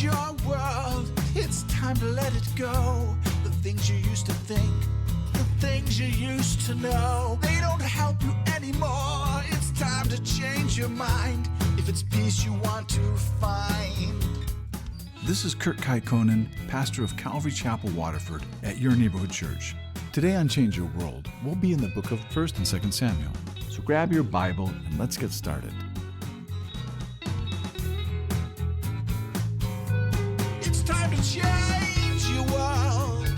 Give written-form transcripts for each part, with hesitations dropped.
change your world. It's time to let it go. The things you used to think, the things you used to know, they don't help you anymore. It's time to change your mind. If it's peace you want to find. This is Kurt Kaikonen, pastor of Calvary Chapel, Waterford, at your neighborhood church. Today on Change Your World, we'll be in the book of 1st and 2nd Samuel. So grab your Bible and let's get started. It's time to change your world.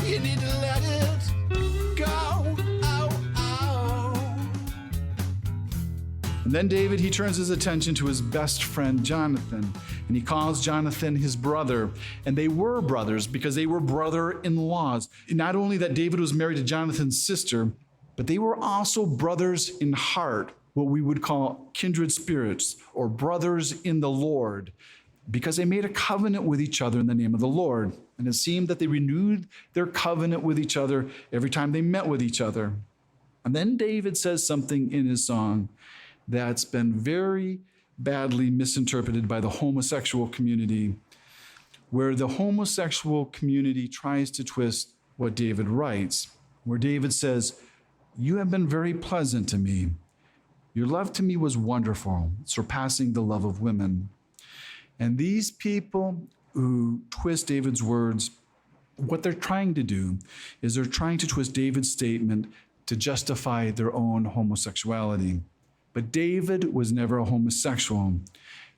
You need to let it go. And then David, he turns his attention to his best friend, Jonathan, and he calls Jonathan his brother. And they were brothers because they were brother-in-laws. Not only that David was married to Jonathan's sister, but they were also brothers in heart, what we would call kindred spirits or brothers in the Lord, because they made a covenant with each other in the name of the Lord. And it seemed that they renewed their covenant with each other every time they met with each other. And then David says something in his song that's been very badly misinterpreted by the homosexual community, where the homosexual community tries to twist what David writes, where David says, "You have been very pleasant to me. Your love to me was wonderful, surpassing the love of women." And these people who twist David's words, what they're trying to do is they're trying to twist David's statement to justify their own homosexuality. But David was never a homosexual,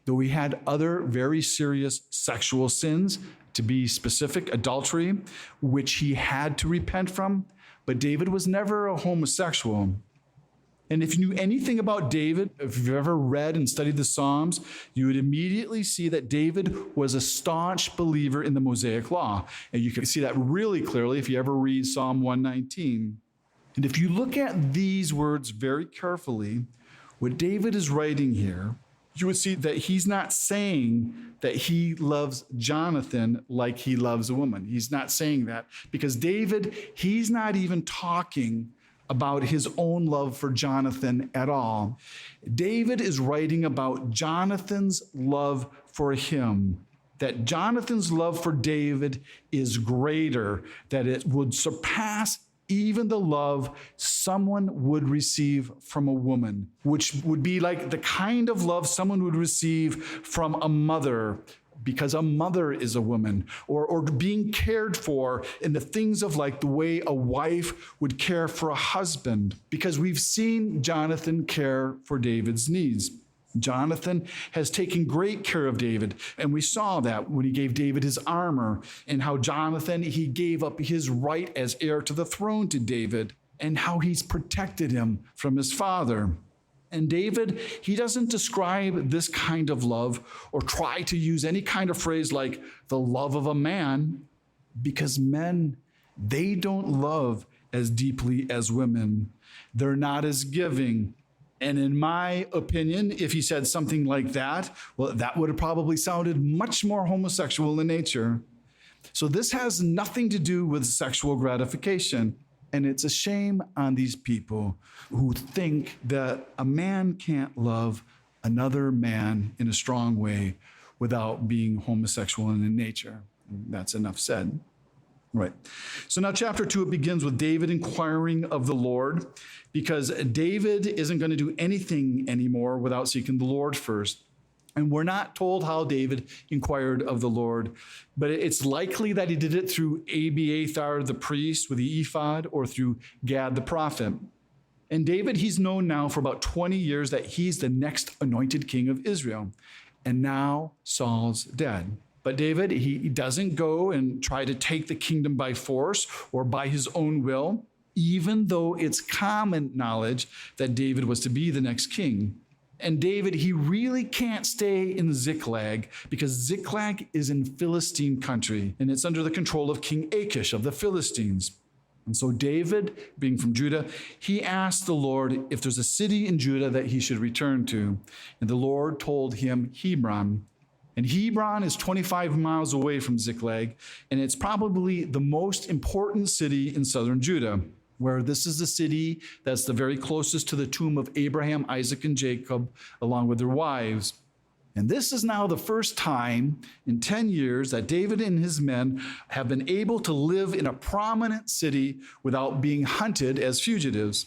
though he had other very serious sexual sins, to be specific, adultery, which he had to repent from. But David was never a homosexual. And if you knew anything about David, if you've ever read and studied the Psalms, you would immediately see that David was a staunch believer in the Mosaic Law. And you can see that really clearly if you ever read Psalm 119. And if you look at these words very carefully, what David is writing here, you would see that he's not saying that he loves Jonathan like he loves a woman. He's not saying that because David, he's not even talking about his own love for Jonathan at all. David is writing about Jonathan's love for him, that Jonathan's love for David is greater, that it would surpass even the love someone would receive from a woman, which would be like the kind of love someone would receive from a mother, because a mother is a woman, or being cared for in the things of like the way a wife would care for a husband, because we've seen Jonathan care for David's needs. Jonathan has taken great care of David, and we saw that when he gave David his armor, and how Jonathan, he gave up his right as heir to the throne to David, and how he's protected him from his father. And David, he doesn't describe this kind of love or try to use any kind of phrase like the love of a man, because men, they don't love as deeply as women. They're not as giving. And in my opinion, if he said something like that, well, that would have probably sounded much more homosexual in nature. So this has nothing to do with sexual gratification. And it's a shame on these people who think that a man can't love another man in a strong way without being homosexual in nature. That's enough said. Right. So now chapter 2, it begins with David inquiring of the Lord, because David isn't going to do anything anymore without seeking the Lord first. And we're not told how David inquired of the Lord, but it's likely that he did it through Abiathar the priest with the ephod, or through Gad the prophet. And David, he's known now for about 20 years that he's the next anointed king of Israel. And now Saul's dead. But David, he doesn't go and try to take the kingdom by force or by his own will, even though it's common knowledge that David was to be the next king. And David, he really can't stay in Ziklag, because Ziklag is in Philistine country, and it's under the control of King Achish of the Philistines. And so David, being from Judah, he asked the Lord if there's a city in Judah that he should return to. And the Lord told him Hebron. And Hebron is 25 miles away from Ziklag, and it's probably the most important city in southern Judah, where this is the city that's the very closest to the tomb of Abraham, Isaac, and Jacob, along with their wives. And this is now the first time in 10 years that David and his men have been able to live in a prominent city without being hunted as fugitives.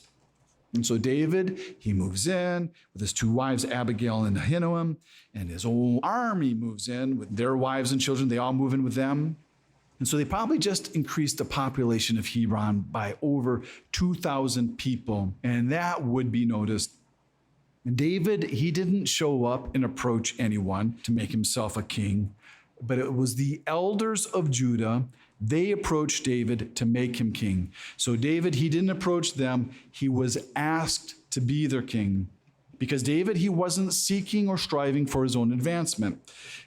And so David, he moves in with his two wives, Abigail and Ahinoam, and his whole army moves in with their wives and children. They all move in with them. And so they probably just increased the population of Hebron by over 2,000 people, and that would be noticed. And David, he didn't show up and approach anyone to make himself a king, but it was the elders of Judah. They approached David to make him king. So David, he didn't approach them. He was asked to be their king. Because David, he wasn't seeking or striving for his own advancement.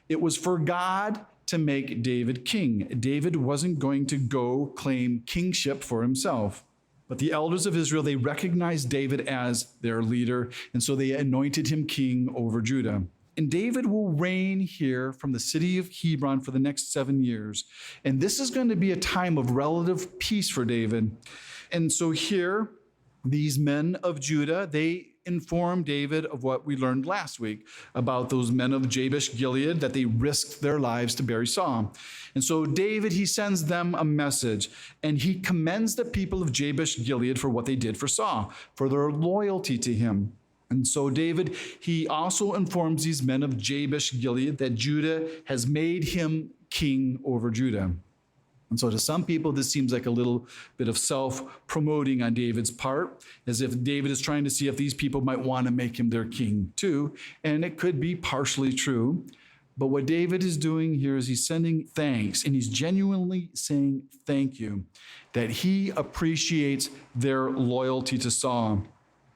It was for God to make David king. David wasn't going to go claim kingship for himself. But the elders of Israel, they recognized David as their leader, and so they anointed him king over Judah. And David will reign here from the city of Hebron for the next 7 years. And this is going to be a time of relative peace for David. And so here, these men of Judah, they inform David of what we learned last week about those men of Jabesh Gilead, that they risked their lives to bury Saul. And so David, he sends them a message, and he commends the people of Jabesh Gilead for what they did for Saul, for their loyalty to him. And so David, he also informs these men of Jabesh Gilead that Judah has made him king over Judah. And so to some people, this seems like a little bit of self-promoting on David's part, as if David is trying to see if these people might want to make him their king too. And it could be partially true. But what David is doing here is he's sending thanks, and he's genuinely saying thank you, that he appreciates their loyalty to Saul.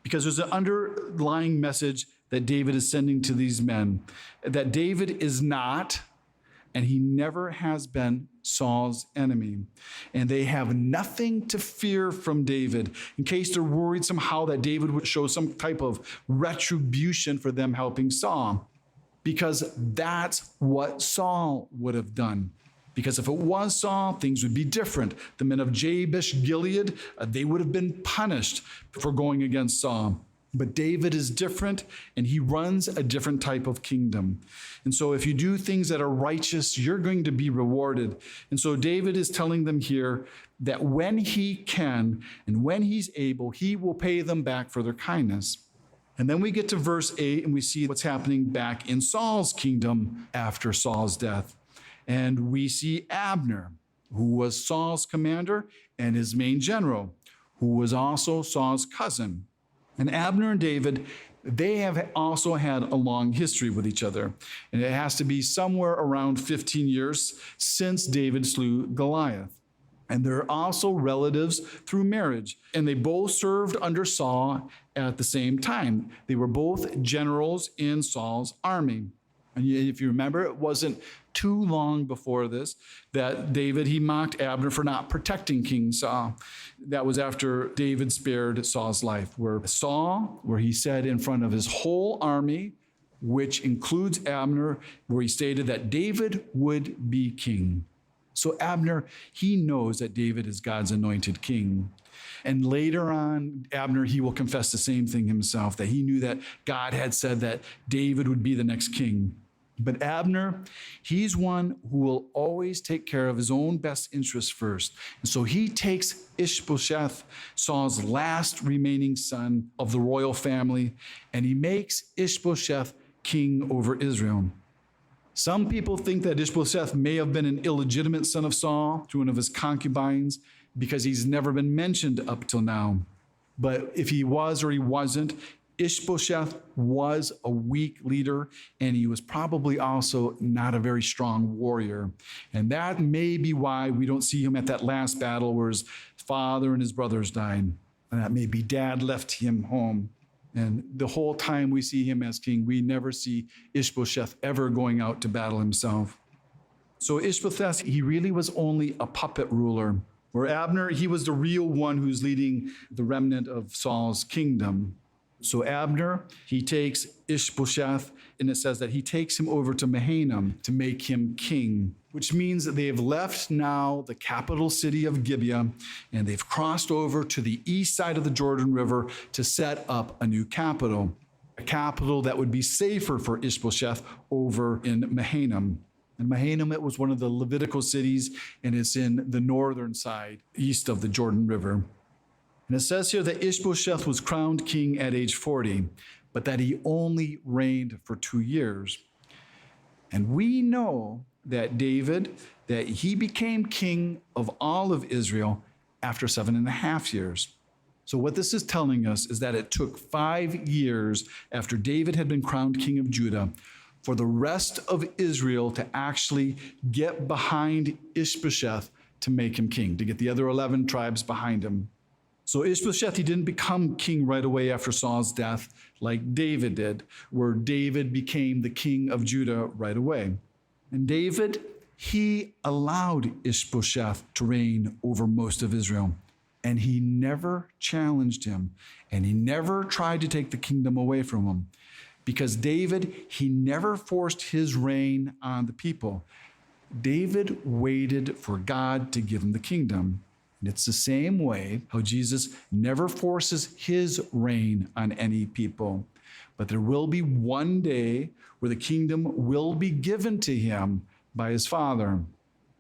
Because there's an underlying message that David is sending to these men, that David is not, and he never has been, Saul's enemy. And they have nothing to fear from David in case they're worried somehow that David would show some type of retribution for them helping Saul. Because that's what Saul would have done. Because if it was Saul, things would be different. The men of Jabesh Gilead, they would have been punished for going against Saul. But David is different, and he runs a different type of kingdom. And so if you do things that are righteous, you're going to be rewarded. And so David is telling them here that when he can and when he's able, he will pay them back for their kindness. And then we get to verse 8, and we see what's happening back in Saul's kingdom after Saul's death. And we see Abner, who was Saul's commander and his main general, who was also Saul's cousin. And Abner and David, they have also had a long history with each other. And it has to be somewhere around 15 years since David slew Goliath. And they're also relatives through marriage. And they both served under Saul at the same time. They were both generals in Saul's army. And if you remember, it wasn't too long before this that David, he mocked Abner for not protecting King Saul. That was after David spared Saul's life, where he said in front of his whole army, which includes Abner, where he stated that David would be king. So Abner, he knows that David is God's anointed king. And later on, Abner, he will confess the same thing himself, that he knew that God had said that David would be the next king. But Abner, he's one who will always take care of his own best interests first. And so he takes Ishbosheth, Saul's last remaining son of the royal family, and he makes Ishbosheth king over Israel. Some people think that Ishbosheth may have been an illegitimate son of Saul through one of his concubines, because he's never been mentioned up till now. But if he was or he wasn't, Ishbosheth was a weak leader, and he was probably also not a very strong warrior. And that may be why we don't see him at that last battle where his father and his brothers died. And that maybe dad left him home. And the whole time we see him as king, we never see Ishbosheth ever going out to battle himself. So Ishbosheth, he really was only a puppet ruler, where Abner, he was the real one who's leading the remnant of Saul's kingdom. So Abner, he takes Ishbosheth, and it says that he takes him over to Mahanaim to make him king, which means that they have left now the capital city of Gibeah, and they've crossed over to the east side of the Jordan River to set up a new capital. a capital that would be safer for Ishbosheth over in Mahanaim. And Mahanaim, it was one of the Levitical cities, and it's in the northern side, east of the Jordan River. And it says here that Ishbosheth was crowned king at age 40, but that he only reigned for 2 years. And we know that David, that he became king of all of Israel after 7.5 years. So what this is telling us is that it took 5 years after David had been crowned king of Judah for the rest of Israel to actually get behind Ishbosheth to make him king, to get the other 11 tribes behind him. So Ishbosheth, he didn't become king right away after Saul's death like David did, where David became the king of Judah right away. And David, he allowed Ishbosheth to reign over most of Israel. And he never challenged him, and he never tried to take the kingdom away from him. Because David, he never forced his reign on the people. David waited for God to give him the kingdom. And it's the same way how Jesus never forces his reign on any people. But there will be one day where the kingdom will be given to him by his Father.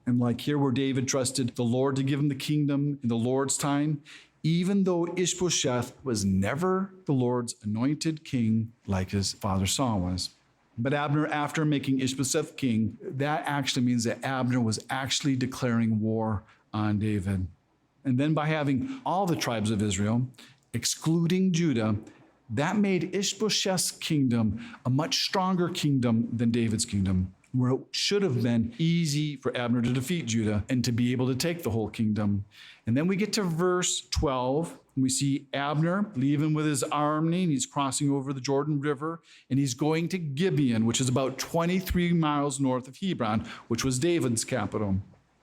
And like here where David trusted the Lord to give him the kingdom in the Lord's time, even though Ishbosheth was never the Lord's anointed king like his father Saul was. But Abner, after making Ishbosheth king, that actually means that Abner was actually declaring war on David. And then by having all the tribes of Israel, excluding Judah, that made Ishbosheth's kingdom a much stronger kingdom than David's kingdom, where it should have been easy for Abner to defeat Judah and to be able to take the whole kingdom. And then we get to verse 12, and we see Abner leaving with his army, and he's crossing over the Jordan River, and he's going to Gibeon, which is about 23 miles north of Hebron, which was David's capital.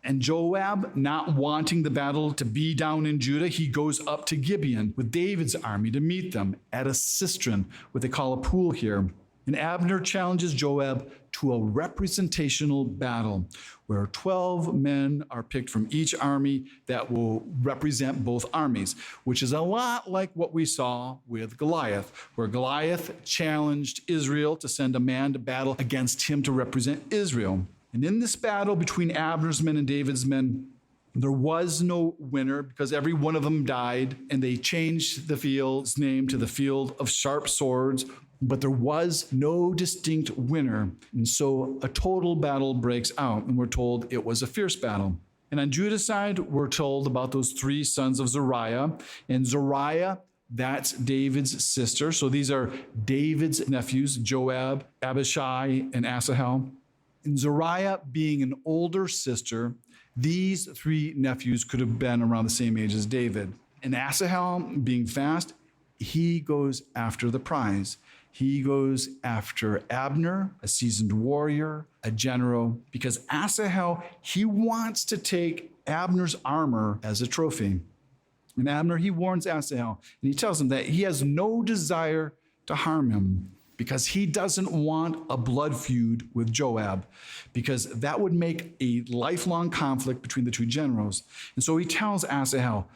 And Joab, not wanting the battle to be down in Judah, he goes up to Gibeon with David's army to meet them at a cistern, what they call a pool here. And Abner challenges Joab to a representational battle where 12 men are picked from each army that will represent both armies, which is a lot like what we saw with Goliath, where Goliath challenged Israel to send a man to battle against him to represent Israel. And in this battle between Abner's men and David's men, there was no winner because every one of them died, and they changed the field's name to the Field of Sharp Swords, but there was no distinct winner. And so a total battle breaks out, and we're told it was a fierce battle. And on Judah's side, we're told about those 3 sons of Zeruiah. And Zeruiah, that's David's sister. So these are David's nephews, Joab, Abishai, and Asahel. And Zeruiah being an older sister, these 3 nephews could have been around the same age as David. And Asahel, being fast, he goes after the prize. He goes after Abner, a seasoned warrior, a general, because Asahel, he wants to take Abner's armor as a trophy. And Abner, he warns Asahel, and he tells him that he has no desire to harm him, because he doesn't want a blood feud with Joab, because that would make a lifelong conflict between the 2 generals. And so he tells Asahel,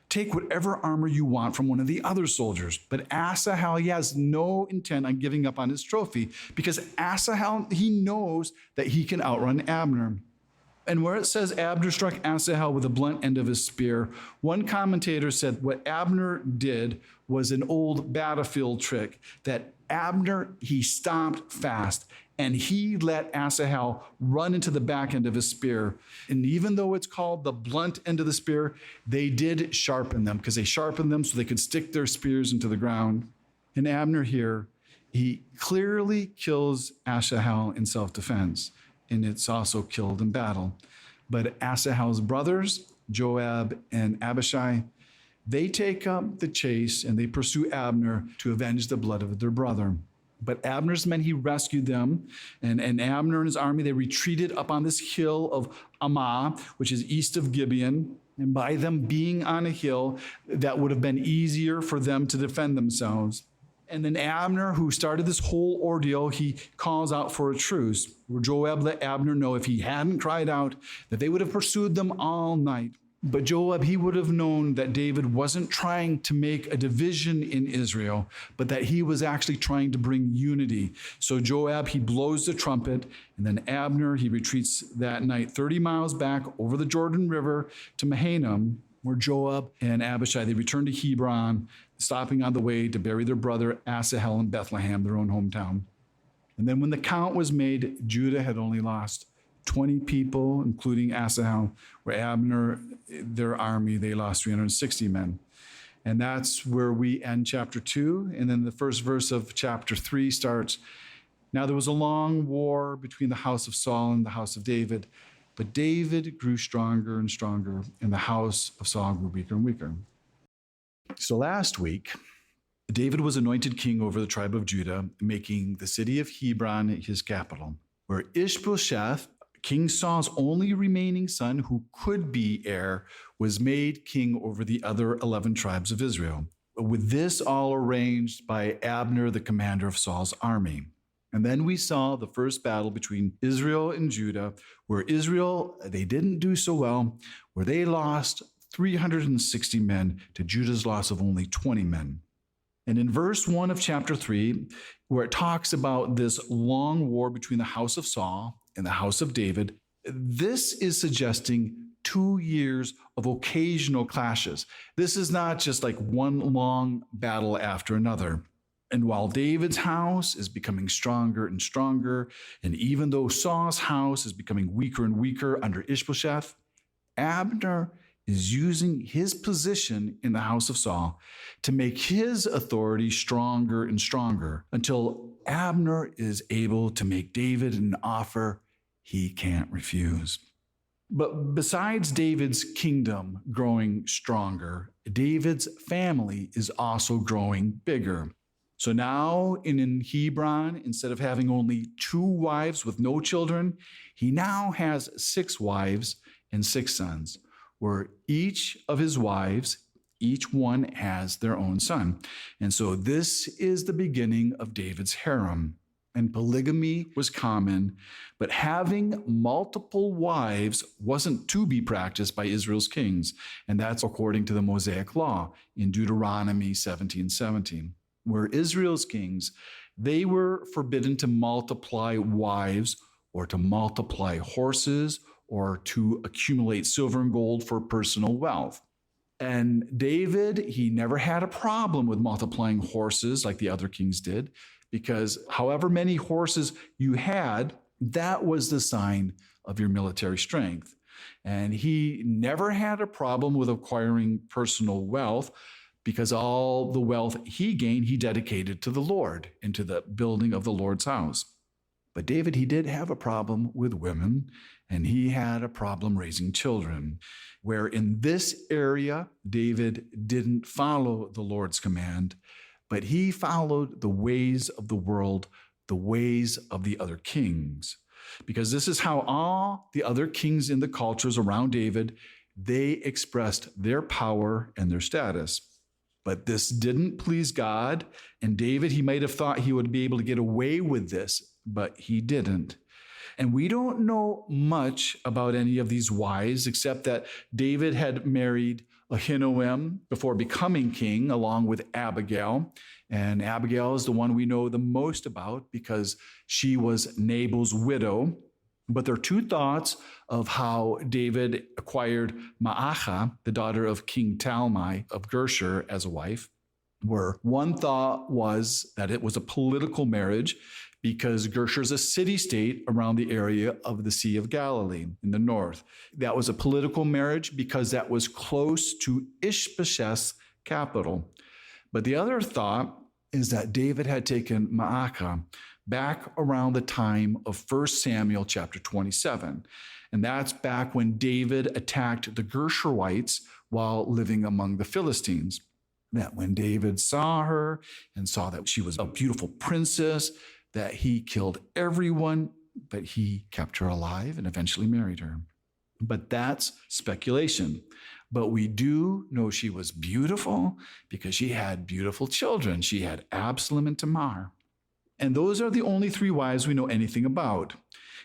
take whatever armor you want from one of the other soldiers. But Asahel, he has no intent on giving up on his trophy, because Asahel, he knows that he can outrun Abner. And where it says Abner struck Asahel with the blunt end of his spear, one commentator said what Abner did was an old battlefield trick, that Abner, he stopped fast, and he let Asahel run into the back end of his spear. And even though it's called the blunt end of the spear, they did sharpen them, because they sharpened them so they could stick their spears into the ground. And Abner here, he clearly kills Asahel in self-defense, and it's also killed in battle. But Asahel's brothers, Joab and Abishai, they take up the chase and they pursue Abner to avenge the blood of their brother. But Abner's men, he rescued them, and Abner and his army, they retreated up on this hill of Ammah, which is east of Gibeon. And by them being on a hill, that would have been easier for them to defend themselves. And then Abner, who started this whole ordeal, he calls out for a truce, where Joab let Abner know if he hadn't cried out, that they would have pursued them all night. But Joab, he would have known that David wasn't trying to make a division in Israel, but that he was actually trying to bring unity. So Joab, he blows the trumpet, and then Abner, he retreats that night 30 miles back over the Jordan River to Mahanaim, where Joab and Abishai, they return to Hebron, stopping on the way to bury their brother Asahel in Bethlehem, their own hometown. And then when the count was made, Judah had only lost 20 people, including Asahel, where Abner, their army, they lost 360 men. And that's where we end chapter 2. And then the first verse of chapter 3 starts, "Now there was a long war between the house of Saul and the house of David, but David grew stronger and stronger, and the house of Saul grew weaker and weaker." So last week, David was anointed king over the tribe of Judah, making the city of Hebron his capital, where Ishbosheth, King Saul's only remaining son who could be heir, was made king over the other 11 tribes of Israel, with this all arranged by Abner, the commander of Saul's army. And then we saw the first battle between Israel and Judah, where Israel, they didn't do so well, where they lost 360 men to Judah's loss of only 20 men. And in verse 1 of chapter 3, where it talks about this long war between the house of Saul and the house of David, this is suggesting 2 years of occasional clashes. This is not just like one long battle after another. And while David's house is becoming stronger and stronger, and even though Saul's house is becoming weaker and weaker under Ishbosheth, Abner is using his position in the house of Saul to make his authority stronger and stronger until Abner is able to make David an offer he can't refuse. But besides David's kingdom growing stronger, David's family is also growing bigger. So now in Hebron, instead of having only 2 wives with no children, he now has 6 wives and 6 sons, where each of his wives, each one has their own son. And so this is the beginning of David's harem. And polygamy was common, but having multiple wives wasn't to be practiced by Israel's kings. And that's according to the Mosaic law in Deuteronomy 17:17, where Israel's kings, they were forbidden to multiply wives or to multiply horses or to accumulate silver and gold for personal wealth. And David, he never had a problem with multiplying horses like the other kings did, because however many horses you had, that was the sign of your military strength. And he never had a problem with acquiring personal wealth, because all the wealth he gained, he dedicated to the Lord and to the building of the Lord's house. But David, he did have a problem with women, and he had a problem raising children, where in this area, David didn't follow the Lord's command, but he followed the ways of the world, the ways of the other kings. Because this is how all the other kings in the cultures around David, they expressed their power and their status. But this didn't please God, and David, he might have thought he would be able to get away with this, but he didn't. And we don't know much about any of these wives, except that David had married Ahinoam before becoming king, along with Abigail. And Abigail is the one we know the most about because she was Nabal's widow. But there are 2 thoughts of how David acquired Maacah, the daughter of King Talmai of Geshur, as a wife, where one thought was that it was a political marriage because Geshur is a city-state around the area of the Sea of Galilee in the north. That was a political marriage because that was close to Ishbosheth's capital. But the other thought is that David had taken Maacah back around the time of 1 Samuel chapter 27. And that's back when David attacked the Geshurites while living among the Philistines. That when David saw her and saw that she was a beautiful princess, that he killed everyone, but he kept her alive and eventually married her. But that's speculation. But we do know she was beautiful because she had beautiful children. She had Absalom and Tamar. And those are the only 3 wives we know anything about.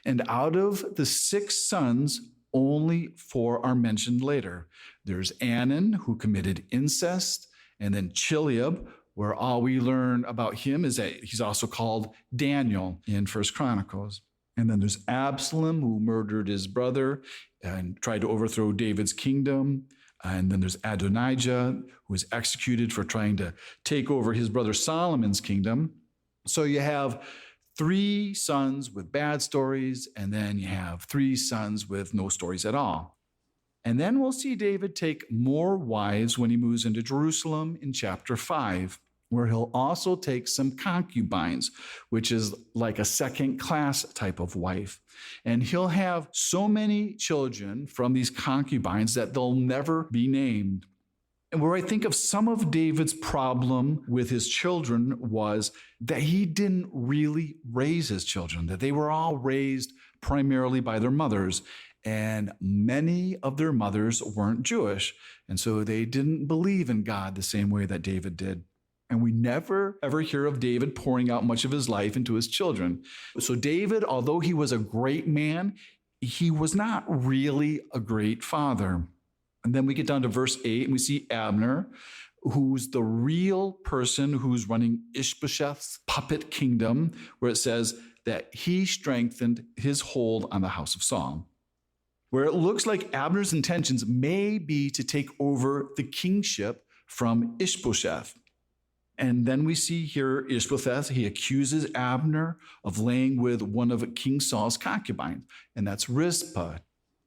And out of the 6 sons, only 4 are mentioned later. There's Anan, who committed incest, and then Chileab, where all we learn about him is that he's also called Daniel in 1 Chronicles. And then there's Absalom, who murdered his brother and tried to overthrow David's kingdom. And then there's Adonijah, who was executed for trying to take over his brother Solomon's kingdom. So you have 3 sons with bad stories, and then you have 3 sons with no stories at all. And then we'll see David take more wives when he moves into Jerusalem in chapter 5, where he'll also take some concubines, which is like a second-class type of wife. And he'll have so many children from these concubines that they'll never be named. And where I think of some of David's problem with his children was that he didn't really raise his children, that they were all raised primarily by their mothers. And many of their mothers weren't Jewish. And so they didn't believe in God the same way that David did. And we never, ever hear of David pouring out much of his life into his children. So David, although he was a great man, he was not really a great father. And then we get down to verse 8, and we see Abner, who's the real person who's running Ishbosheth's puppet kingdom, where it says that he strengthened his hold on the house of Saul. Where it looks like Abner's intentions may be to take over the kingship from Ishbosheth. And then we see here Ishbosheth, he accuses Abner of laying with one of King Saul's concubines, and that's Rizpah.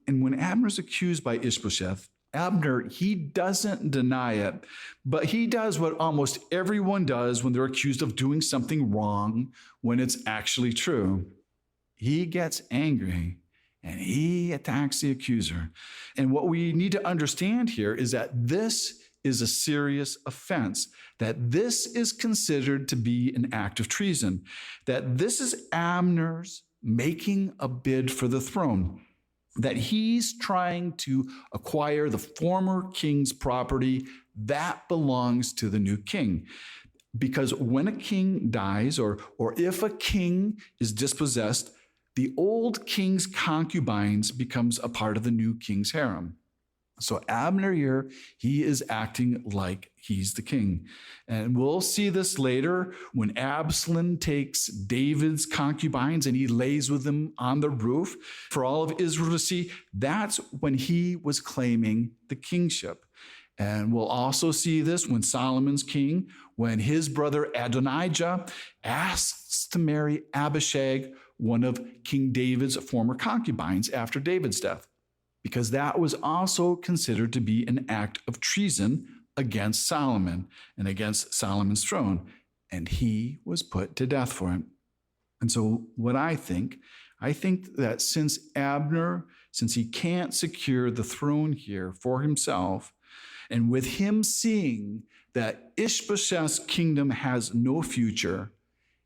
And when Abner's accused by Ishbosheth, Abner, he doesn't deny it, but he does what almost everyone does when they're accused of doing something wrong when it's actually true. He gets angry and he attacks the accuser. And what we need to understand here is that this is a serious offense, that this is considered to be an act of treason, that this is Abner's making a bid for the throne, that he's trying to acquire the former king's property that belongs to the new king. Because when a king dies, or if a king is dispossessed, the old king's concubines becomes a part of the new king's harem. So Abner here, he is acting like he's the king. And we'll see this later when Absalom takes David's concubines and he lays with them on the roof for all of Israel to see. That's when he was claiming the kingship. And we'll also see this when Solomon's king, when his brother Adonijah asks to marry Abishag, one of King David's former concubines after David's death, because that was also considered to be an act of treason against Solomon and against Solomon's throne, and he was put to death for it. And so what I think that since Abner, since he can't secure the throne here for himself, and with him seeing that Ishbosheth's kingdom has no future,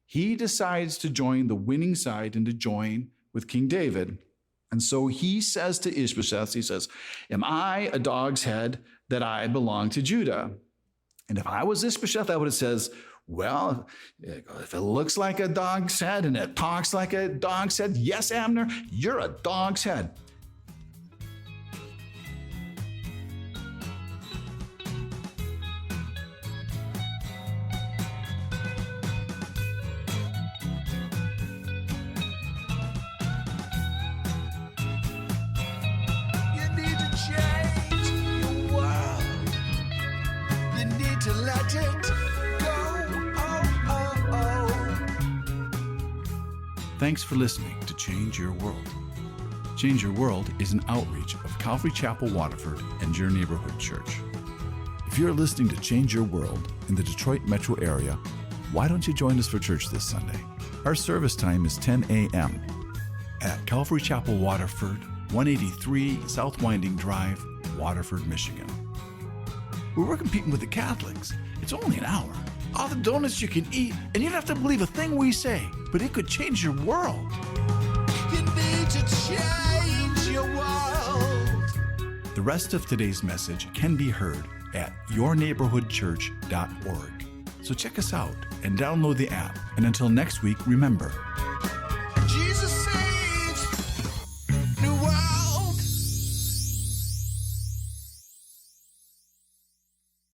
he decides to join the winning side and to join with King David. And so he says to Ishbosheth, he says, "Am I a dog's head that I belong to Judah?" And if I was Ishbosheth, I would have said, well, if it looks like a dog's head and it talks like a dog's head, yes, Abner, you're a dog's head. Thanks for listening to Change Your World. Change Your World is an outreach of Calvary Chapel, Waterford, and Your Neighborhood Church. If you're listening to Change Your World in the Detroit metro area, why don't you join us for church this Sunday? Our service time is 10 a.m. at Calvary Chapel, Waterford, 183 South Winding Drive, Waterford, Michigan. We're competing with the Catholics. It's only an hour. All the donuts you can eat, and you don't have to believe a thing we say, but it could change your world. You need to change your world. The rest of today's message can be heard at yourneighborhoodchurch.org. So check us out and download the app. And until next week, remember,